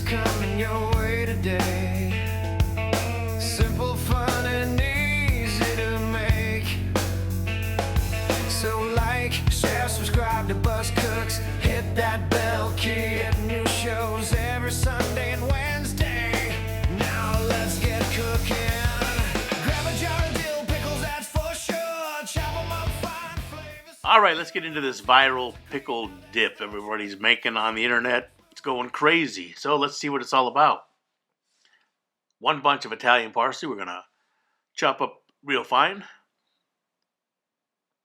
coming your way today. Simple, fun, and easy to make. So like, share, subscribe to Buzz Cooks. Hit that bell key. Get new shows every Sunday and Wednesday. Now let's get cooking. Grab a jar of dill pickles, that's for sure. Chop 'em up fine flavors. All right, let's get into this viral pickle dip everybody's making on the internet. It's going crazy. So let's see what it's all about. 1 bunch of Italian parsley we're going to chop up real fine.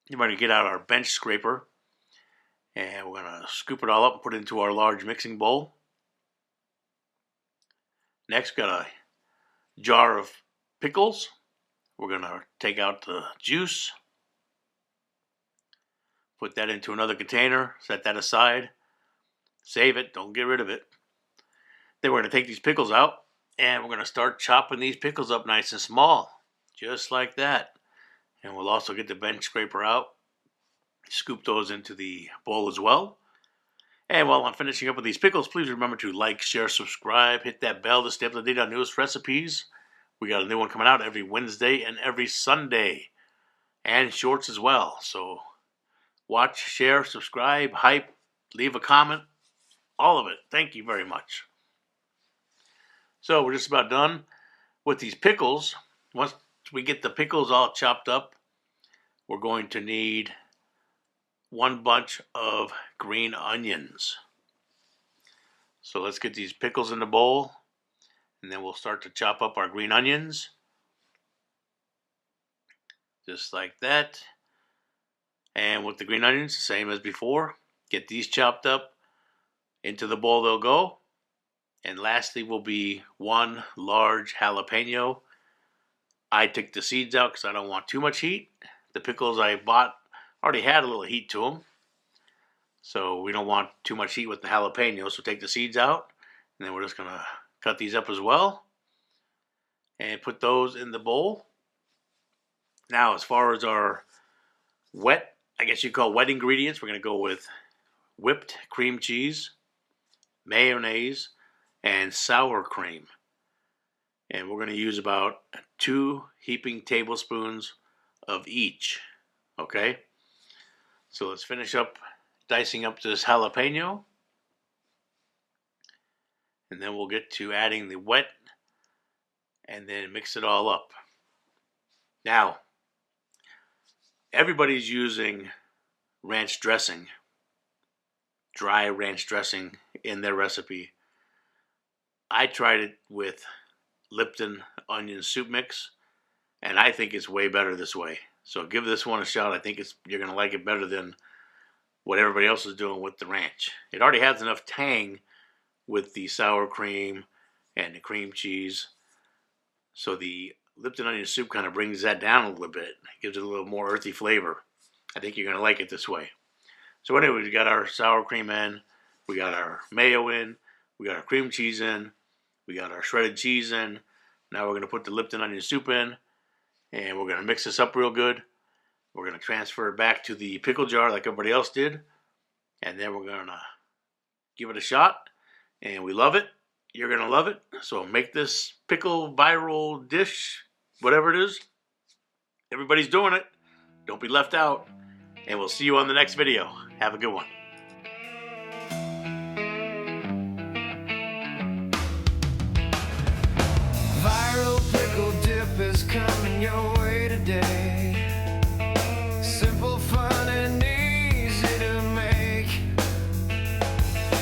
We're going to get out our bench scraper. And we're going to scoop it all up and put it into our large mixing bowl. Next, we've got a jar of pickles. We're going to take out the juice. Put that into another container. Set that aside. Save it. Don't get rid of it. Then we're going to take these pickles out. And we're going to start chopping these pickles up nice and small. Just like that. And we'll also get the bench scraper out. Scoop those into the bowl as well. And while I'm finishing up with these pickles, please remember to like, share, subscribe, hit that bell to stay up to date on newest recipes. We got a new one coming out every Wednesday and every Sunday. And shorts as well. So watch, share, subscribe, hype, leave a comment. All of it. Thank you very much. So we're just about done with these pickles. Once we get the pickles all chopped up, we're going to need 1 bunch of green onions. So let's get these pickles in the bowl, and then we'll start to chop up our green onions. Just like that. And with the green onions, same as before. Get these chopped up. Into the bowl they'll go. And lastly will be 1 large jalapeno. I took the seeds out because I don't want too much heat. The pickles I bought already had a little heat to them. So we don't want too much heat with the jalapeno. So take the seeds out. And then we're just going to cut these up as well. And put those in the bowl. Now as far as our wet, I guess you call wet ingredients, we're going to go with whipped cream cheese, mayonnaise, and sour cream. And we're going to use about 2 heaping tablespoons of each. Okay? So let's finish up dicing up this jalapeno. And then we'll get to adding the wet and then mix it all up. Now, everybody's using ranch dressing, dry ranch dressing in their recipe. I tried it with Lipton onion soup mix, and I think it's way better this way. So give this one a shot. I think you're going to like it better than what everybody else is doing with the ranch. It already has enough tang with the sour cream and the cream cheese. So the Lipton onion soup kind of brings that down a little bit. It gives it a little more earthy flavor. I think you're going to like it this way. So anyway, we got our sour cream in. We got our mayo in. We got our cream cheese in. We got our shredded cheese in. Now we're going to put the Lipton onion soup in. And we're going to mix this up real good. We're going to transfer it back to the pickle jar like everybody else did. And then we're going to give it a shot. And we love it. You're going to love it. So make this pickle viral dish, whatever it is. Everybody's doing it. Don't be left out. And we'll see you on the next video. Have a good one. Viral pickle dip is coming your way today. Simple, fun, and easy to make.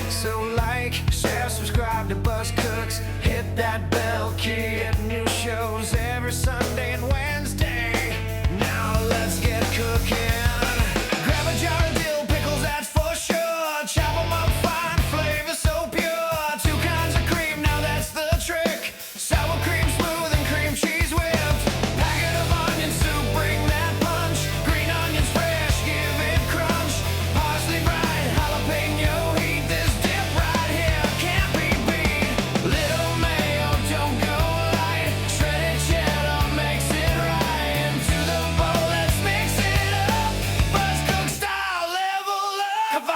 So like, share, subscribe to Buzz Cooks. Hit that bell key. Get new shows every Sunday and Wednesday. Now let's get cooking. Grab a jar of dill pickles, that's for sure. Chop 'em up fine, flavor so pure. 2 kinds of cream, now that's the trick. Sour cream smooth and cream cheese whipped. Packet of onion soup, bring that punch. Green onions fresh, give it crunch. Parsley bright, jalapeno heat. This dip right here can't be beat. Little mayo, don't go light. Shredded cheddar makes it right. Into the bowl, let's mix it up. Buzz Cook style, level up.